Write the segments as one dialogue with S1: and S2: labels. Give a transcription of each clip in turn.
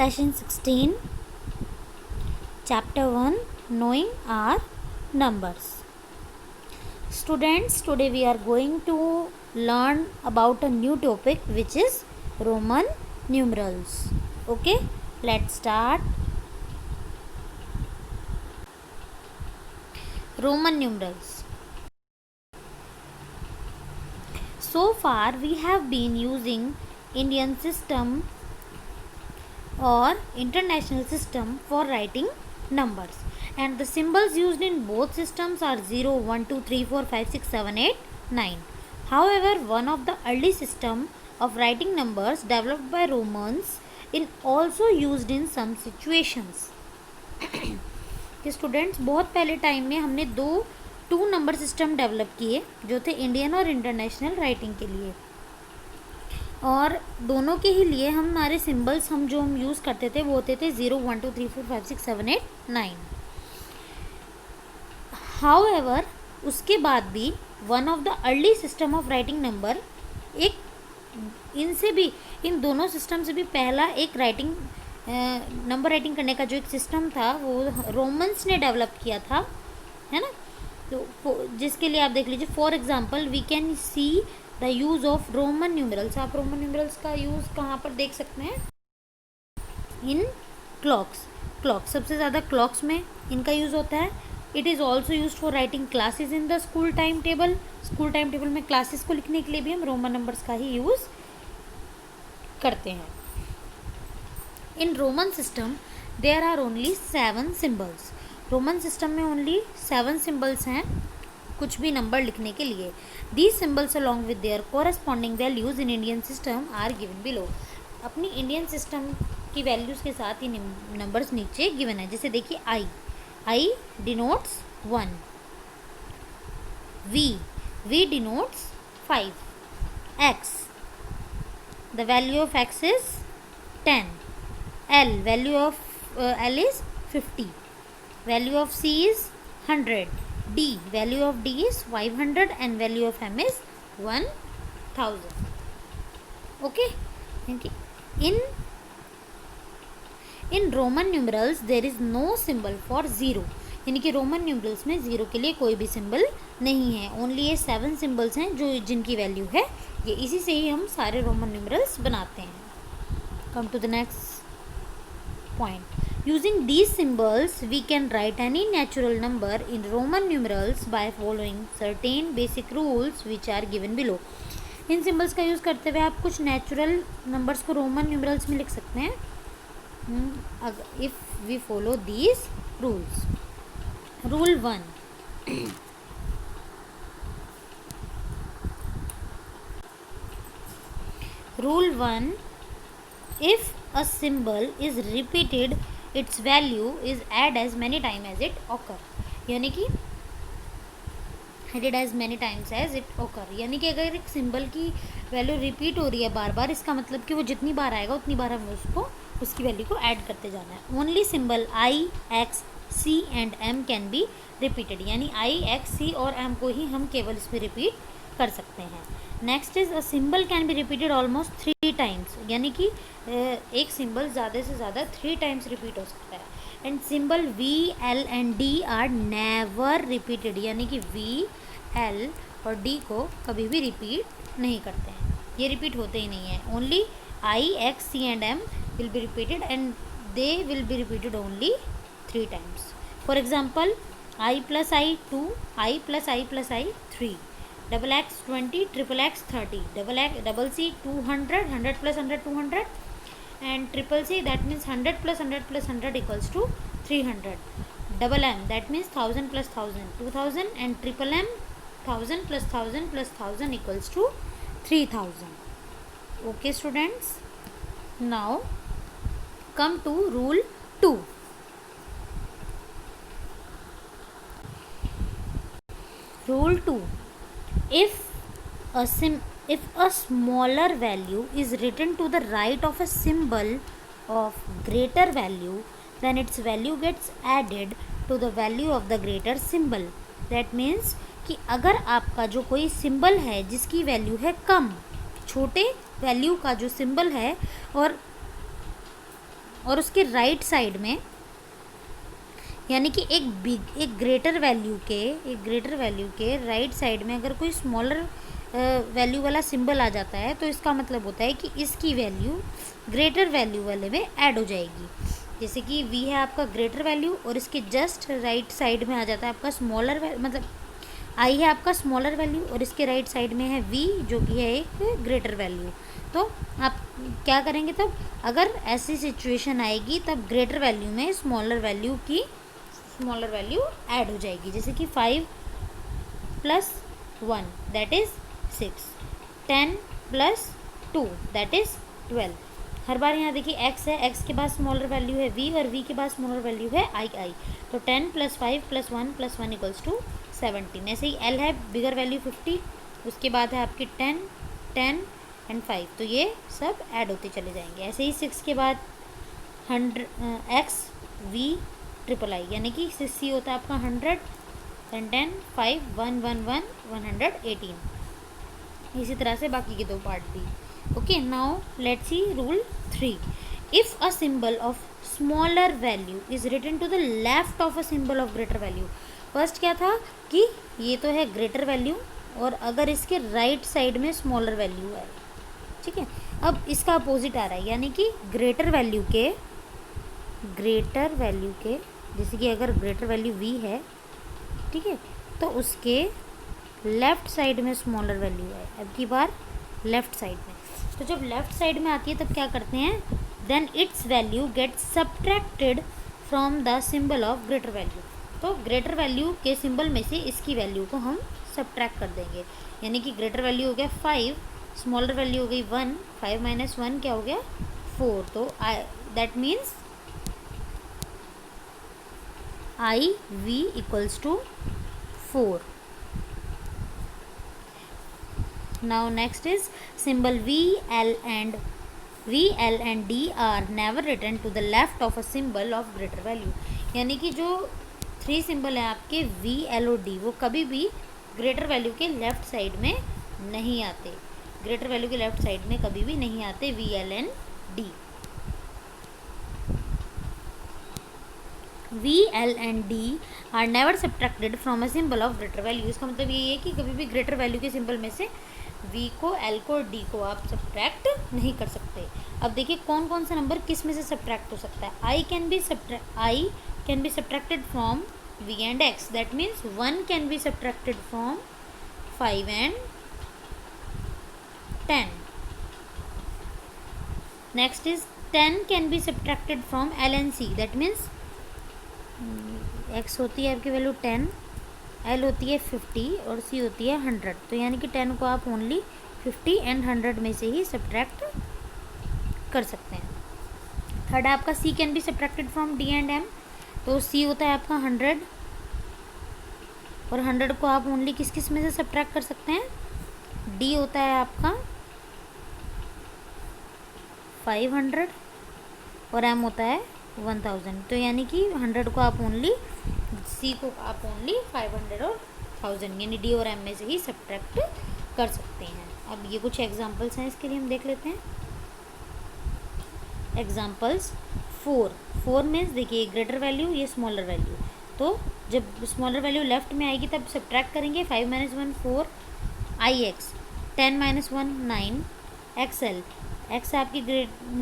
S1: Lesson 16, Chapter 1, Knowing our Numbers. Students, today we are going to learn about a new topic, which is Roman numerals. Okay, let's start. Roman numerals. So far we have been using Indian system or international system for writing numbers, and the symbols used in both systems are 0, 1, 2, 3, 4, 5, 6, 7, 8, 9. However, one of the early system of writing numbers developed by Romans is also used in some situations. कि students बहुत पहले time में हमने to number system develop किए जो थे Indian और international writing के लिए, और दोनों के ही लिए हमारे सिंबल्स हम यूज़ करते थे वो होते थे 0, 1, 2, 3, 4, 5, 6, 7, 8, 9. हाउएवर उसके बाद भी one of the early system of writing number, इन दोनों सिस्टम से भी पहला एक नंबर राइटिंग करने का जो एक सिस्टम था वो रोमन्स ने डेवलप किया था, है ना. तो जिसके लिए आप देख लीजिए, for example we can see the use of Roman numerals. आप रोमन न्यूमरल्स का यूज़ कहाँ पर देख सकते हैं? इन क्लॉक्स सबसे ज़्यादा क्लॉक्स में इनका यूज़ होता है. It is also use for writing classes in the school time table में क्लासेस को लिखने के लिए भी हम रोमन नंबर्स का ही यूज़ करते हैं. In Roman system there are only 7 symbols. Roman system में ओनली 7 सिम्बल्स हैं कुछ भी नंबर लिखने के लिए. These symbols along with their corresponding values in Indian system are given below. अपनी इंडियन सिस्टम की वैल्यूज़ के साथ ही नंबर्स नीचे गिवन है. जैसे देखिए I denotes 1, V denotes 5, X the value of X is 10, L value of L is 50, value of C is 100, D value of D is 500, and value of M is 1000. Okay, in Roman numerals there is no symbol for 0. यानी कि Roman numerals में 0 के लिए कोई भी symbol नहीं है. Only ये 7 सिंबल्स हैं जिनकी वैल्यू है ये. इसी से ही हम सारे रोमन न्यूमरल्स बनाते हैं. Come to the next point. Using these symbols we can write any natural number in Roman numerals by following certain basic rules which are given below. इन सिम्बल्स का यूज़ करते हुए आप कुछ नेचुरल नंबर्स को Roman numerals में लिख सकते हैं if we follow these rules. Rule 1, rule 1, if a symbol is repeated its value is add as many times as it occur. यानी कि added as many times as it occur, यानी कि अगर एक सिंबल की वैल्यू रिपीट हो रही है बार बार, इसका मतलब कि वो जितनी बार आएगा उतनी बार हमें उसकी वैल्यू को ऐड करते जाना है. Only symbol I, X, C and M can be repeated. यानी आई, एक्स, सी और एम को ही हम केवल इसमें रिपीट कर सकते हैं. Next is a symbol can be repeated almost 3 times. यानी कि एक सिंबल ज़्यादा से ज़्यादा 3 टाइम्स रिपीट हो सकता है. And symbol V, L and D are never repeated. यानी कि वी, एल और डी को कभी भी रिपीट नहीं करते हैं, ये रिपीट होते ही नहीं है. Only I, X, C and M will be repeated and they will be repeated only 3 times. For example I plus I 2, I plus I plus I 3, double X 20, triple X 30, double C 200, 100 plus 100 200, and triple C that means 100 plus 100 plus 100 equals to 300. Double M that means 1000 plus 1000 2000, and triple M 1000 plus 1000 plus 1000 equals to 3000. Okay students, now come to rule 2. Rule 2, if a smaller value is written to the right of a symbol of greater value, then its value gets added to the value of the greater symbol. That means कि अगर आपका जो कोई symbol है जिसकी value है कम, छोटे value का जो सिंबल है और उसके राइट साइड में, यानी कि एक ग्रेटर वैल्यू के राइट साइड में अगर कोई स्मॉलर वैल्यू वाला सिंबल आ जाता है तो इसका मतलब होता है कि इसकी वैल्यू ग्रेटर वैल्यू वाले में ऐड हो जाएगी। जैसे कि v है आपका ग्रेटर वैल्यू और इसके जस्ट राइट साइड में आ जाता है आपका स्मॉलर, मतलब i है आपका स्मॉलर वैल्यू और इसके राइट साइड में है v जो कि है एक ग्रेटर वैल्यू। तो आप क्या करेंगे तब, अगर ऐसी सिचुएशन आएगी तब ग्रेटर वैल्यू में स्मॉलर वैल्यू ऐड हो जाएगी। जैसे कि 5 + 1 दैट इज़ 6, 10 + 2 दैट इज़ 12। हर बार यहाँ देखिए x है, x के बाद स्मॉलर वैल्यू है v और v के बाद स्मॉलर वैल्यू है i। तो 10 + 5 + 1 + 1 = 17। ऐसे ही l है बिगर वैल्यू 50, उसके बाद है आपकी 10, 10 एंड 5, तो ये सब ऐड होते चले जाएंगे। ऐसे ही 6 के बाद 100 x v ट्रिपल आई, यानी कि 6c होता है आपका 100, 10 10 5 1 1 1 118। इसी तरह से बाकी के दो पार्ट भी। Okay, now let's see rule 3। If a symbol of smaller value is written to the left of a symbol of greater value. First क्या था कि ये तो है ग्रेटर वैल्यू और अगर इसके राइट साइड में स्मॉलर वैल्यू है, ठीक है। अब इसका अपोजिट आ रहा है, यानी कि ग्रेटर वैल्यू के जैसे कि अगर ग्रेटर वैल्यू v है, ठीक है, तो उसके लेफ़्ट साइड में स्मॉलर वैल्यू है। अब की बार लेफ़्ट साइड में, तो जब लेफ़्ट साइड में आती है तब क्या करते हैं, then its value gets subtracted from the symbol of greater value. तो ग्रेटर वैल्यू के सिंबल में से इसकी वैल्यू को हम सब्ट्रैक्ट कर देंगे, यानी कि ग्रेटर वैल्यू हो गया 5, स्मॉलर वैल्यू हो गई 1, 5 - 1 क्या हो गया 4। तो that means IV = 4। Now next is symbol VL and D are never written to the left of a symbol of greater value। यानी कि जो 3 सिंबल हैं आपके VL और D, वो कभी भी ग्रेटर वैल्यू के लेफ्ट साइड में नहीं आते, ग्रेटर वैल्यू के लेफ्ट साइड में कभी भी नहीं आते VL and D। VL and D are never subtracted from a symbol of greater value। इसका मतलब ये है कि कभी भी ग्रेटर वैल्यू के सिंबल में से V को, L को और D को आप सब्ट्रैक्ट नहीं कर सकते। अब देखिए कौन कौन सा नंबर किस में से सब्ट्रैक्ट हो सकता है। I can be subtracted from V and X, that means 1 can be subtracted from 5 and 10। Next is 10 can be subtracted from L and C, that means x होती है आपकी वैल्यू 10, l होती है 50 और c होती है 100। तो यानी कि 10 को आप ओनली 50 एंड 100 में से ही सब्ट्रैक्ट कर सकते हैं। थर्ड है आपका c can be subtracted from d and m। तो c होता है आपका 100 और 100 को आप ओनली किस किस में से सब्ट्रैक्ट कर सकते हैं, d होता है आपका 500 और m होता है 1000। तो यानी कि 100 को आप ओनली, c को आप ओनली 500 और 1000 यानी d और m में से ही सब्ट्रैक्ट कर सकते हैं। अब ये कुछ एग्जांपल्स हैं, इसके लिए हम देख लेते हैं। एग्जांपल्स 4 मीन्स देखिए ग्रेटर वैल्यू, ये स्मॉलर वैल्यू। तो जब स्मॉलर वैल्यू लेफ्ट में आएगी तब सब्ट्रैक्ट करेंगे। 5 - 1 4, ix 10 - 1 9, xl, x है आपकी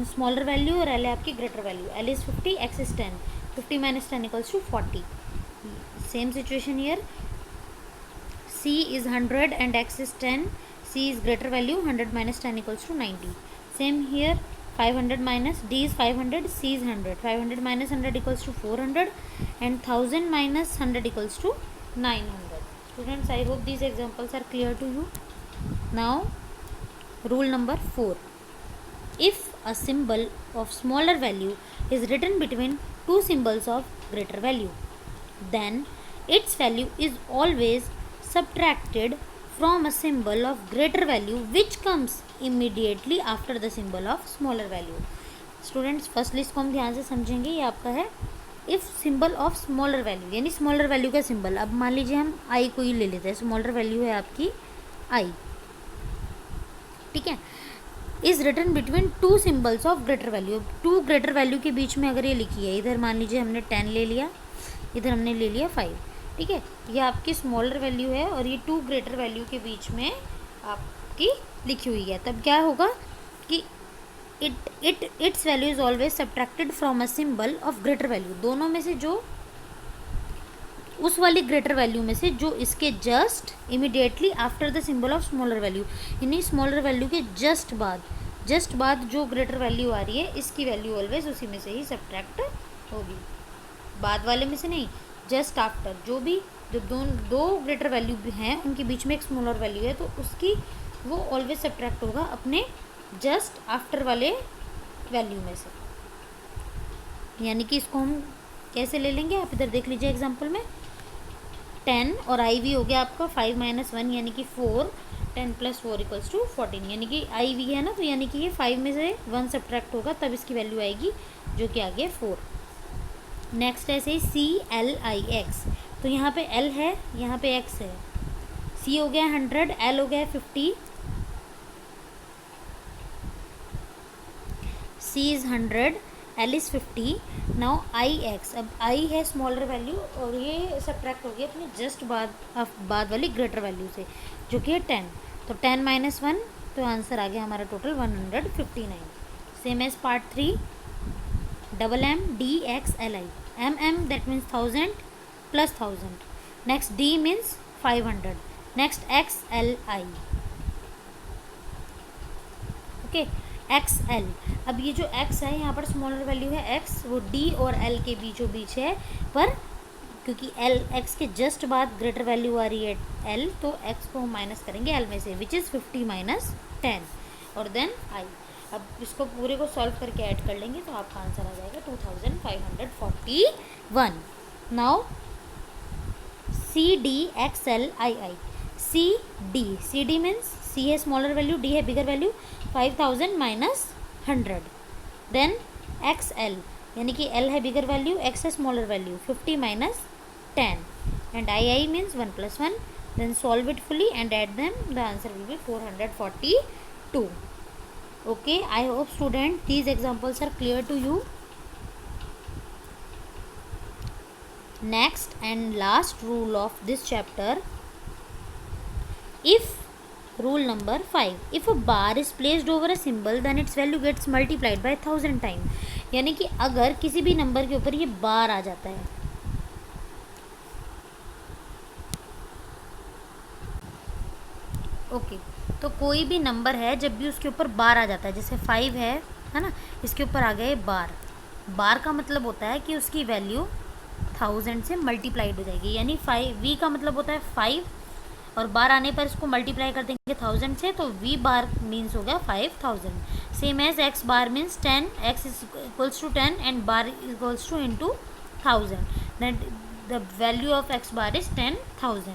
S1: स्मॉलर वैल्यू और l है आपकी greater value. l is 50, x is 10, 50 - 10 = 40। Same situation here, c is 100 and x is 10, c is greater value, 100 - 10 = 90। Same here, 500 minus d is 500, c is 100, 500 - 100 = 400 and 1000 - 100 = 900। Students, I hope these examples are clear to you. Now rule number 4, if a symbol of smaller value is written between two symbols of greater value, then its value is always subtracted from a symbol of greater value which comes immediately after the symbol of smaller value। Students firstly इसको हम ध्यान से समझेंगे। ये आपका है if symbol of smaller value, यानी smaller value का सिंबल। अब मान लीजिए हम आई को ही ले लेते हैं, स्मॉलर वैल्यू है आपकी आई, ठीक है। Is written between two symbols of greater value. Two greater value के बीच में अगर ये लिखी है, इधर मान लीजिए हमने 10 ले लिया, इधर हमने ले लिया 5, ठीक है, ये आपकी स्मॉलर वैल्यू है और ये टू ग्रेटर वैल्यू के बीच में आपकी लिखी हुई है, तब क्या होगा कि it's value is always subtracted from a symbol of greater value. दोनों में से जो उस वाली ग्रेटर वैल्यू में से जो इसके just immediately after the symbol of smaller value, यानी स्मॉलर वैल्यू के जस्ट बाद जो ग्रेटर वैल्यू आ रही है, इसकी वैल्यू ऑलवेज उसी में से ही सब्ट्रैक्ट होगी, बाद वाले में से नहीं, जस्ट आफ्टर। जो भी जो दो ग्रेटर वैल्यू हैं उनके बीच में एक स्मॉलर वैल्यू है, तो उसकी वो ऑलवेज सब्ट्रैक्ट होगा अपने जस्ट आफ्टर वाले वैल्यू में से। यानी कि इसको हम कैसे ले लेंगे, आप इधर देख लीजिए एग्जांपल में, 10 और आई वी हो गया आपका 5 - 1 यानी कि 4, 10 + 4 = 14, यानी कि आई वी है ना, तो यानी कि ये 5 में से 1 सब्ट्रैक्ट होगा तब इसकी वैल्यू आएगी, जो कि आ गया 4। नेक्स्ट ऐसे ही CLIX, तो यहाँ पे L है, यहाँ पे X है, C हो गया 100, L हो गया 50, C is 100, L is 50, now IX, अब I है स्मॉलर वैल्यू और ये सब्ट्रैक्ट हो गया अपने जस्ट बाद वाली ग्रेटर वैल्यू से, जो कि है 10, तो 10 - 1, तो आंसर आ गया हमारा total 159। Same as part 3, MMDXLI, MM that means 1000 plus 1000, next D means 500, next XLI, okay XL। अब ये जो X है यहाँ पर स्मॉलर वैल्यू है X, वो D और L के बीचों बीच है, पर क्योंकि L X के जस्ट बाद ग्रेटर वैल्यू आ रही है L, तो X को हम माइनस करेंगे L में से, विच इज़ 50 - 10 और देन I। अब इसको पूरे को सॉल्व करके ऐड कर लेंगे तो आपका आंसर आ जाएगा 2541। Now CDXLII, CD means C है स्मॉलर वैल्यू, D है बिगर वैल्यू, 5000 - 100, देन XL यानी कि L है बिगर वैल्यू, X है smaller value, 50 - 10, and II means 1 + 1, then solve it fully and add them, the answer will be 442। Okay, I hope student these examples are clear to you. Next and last rule of this chapter, if rule number 5, if a bar is placed over a symbol then its value gets multiplied by 1000 times। यानी कि अगर किसी भी number के ऊपर ये बार आ जाता है, ओके, तो कोई भी नंबर है जब भी उसके ऊपर बार आ जाता है, जैसे 5 है ना, इसके ऊपर आ गया बार, बार का मतलब होता है कि उसकी वैल्यू 1000 से मल्टीप्लाइड हो जाएगी, यानी 5V का मतलब होता है 5 और बार आने पर इसको मल्टीप्लाई कर देंगे 1000 से, तो V बार मीन्स हो गया 5000। Same as X bar means 10, X equals to 10 and bar equals to into 1000, that the value of X bar is 10,000।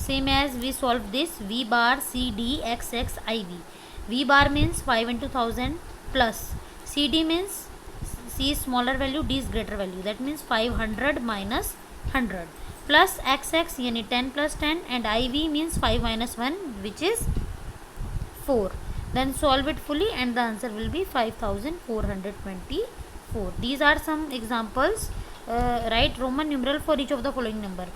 S1: Same as we solve this, V bar CDXXIV, V bar means 5 × 1000 plus CD means C is smaller value, D is greater value, that means 500 - 100 plus XX यानी 10 + 10 and IV means 5 - 1 which is 4, then solve it fully and the answer will be 5424। These are some examples. Write Roman numeral for each of the following number.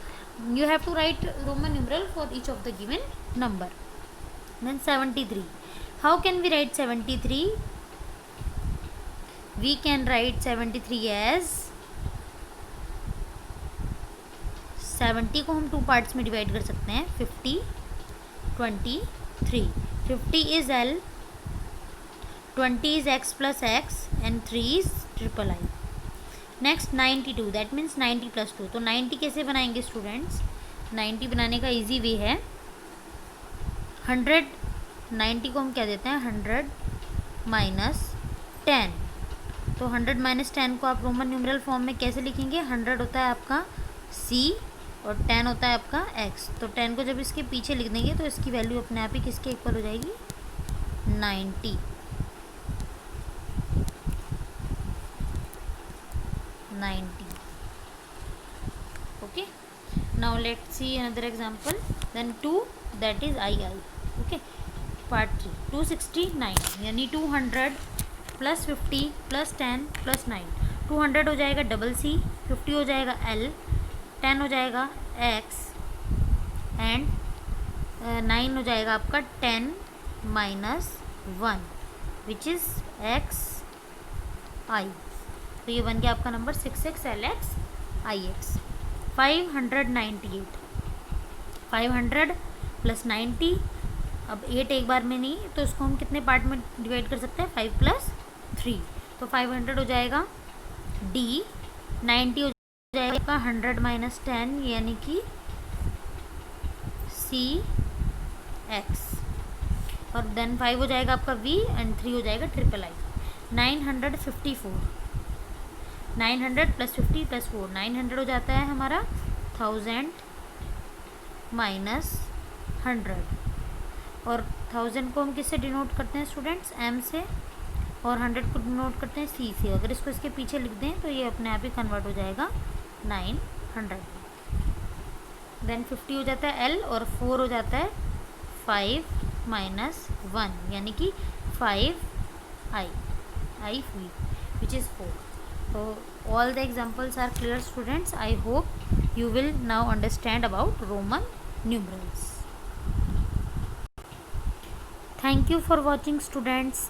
S1: You have to write Roman numeral for each of the given number. Then 73, how can we write 73? We can write 73 as 70 को हम 2 parts में divide कर सकते हैं, 50 23, 50 is L, 20 is X plus X and 3 is III। Next 92, that means 90 + 2, तो 90 कैसे बनाएंगे students, 90 बनाने का इजी वे है, 100, 90 को हम क्या देते हैं 100 - 10, तो 100 - 10 को आप रोमन न्यूमरल फॉर्म में कैसे लिखेंगे, 100 होता है आपका C और 10 होता है आपका X, तो 10 को जब इसके पीछे लिख देंगे तो इसकी वैल्यू अपने आप ही किसके इक्वल हो जाएगी, 90। Okay, now let's see another example, then 2, that is II, okay, part 3 269 यानी 200 प्लस 50 प्लस 10 प्लस 9 200 हो जाएगा डबल सी, 50 हो जाएगा एल, 10 हो जाएगा एक्स एंड 9 हो जाएगा आपका 10 माइनस 1 विच इज़ एक्स आई। तो ये बन गया आपका number 6x LX IX। 598 500 plus 90, अब 8 एक बार में नहीं तो इसको हम कितने पार्ट में डिवाइड कर सकते हैं 5 प्लस 3, तो 500 हो जाएगा D, 90 हो जाएगा 100 माइनस 10 यानी कि C X, और देन 5 हो जाएगा आपका V एंड 3 हो जाएगा ट्रिपल आई। 954 900 प्लस 50 प्लस 4 900 हो जाता है हमारा 1000 माइनस 100, और 1000 को हम किससे डिनोट करते हैं स्टूडेंट्स M से, और 100 को डिनोट करते हैं C से। अगर इसको इसके पीछे लिख दें तो ये अपने आप ही कन्वर्ट हो जाएगा 900। देन 50 हो जाता है L और 4 हो जाता है 5 माइनस 1 यानी कि 5 I which is 4. So all the examples are clear students. I hope you will now understand about Roman numerals. Thank you for watching students.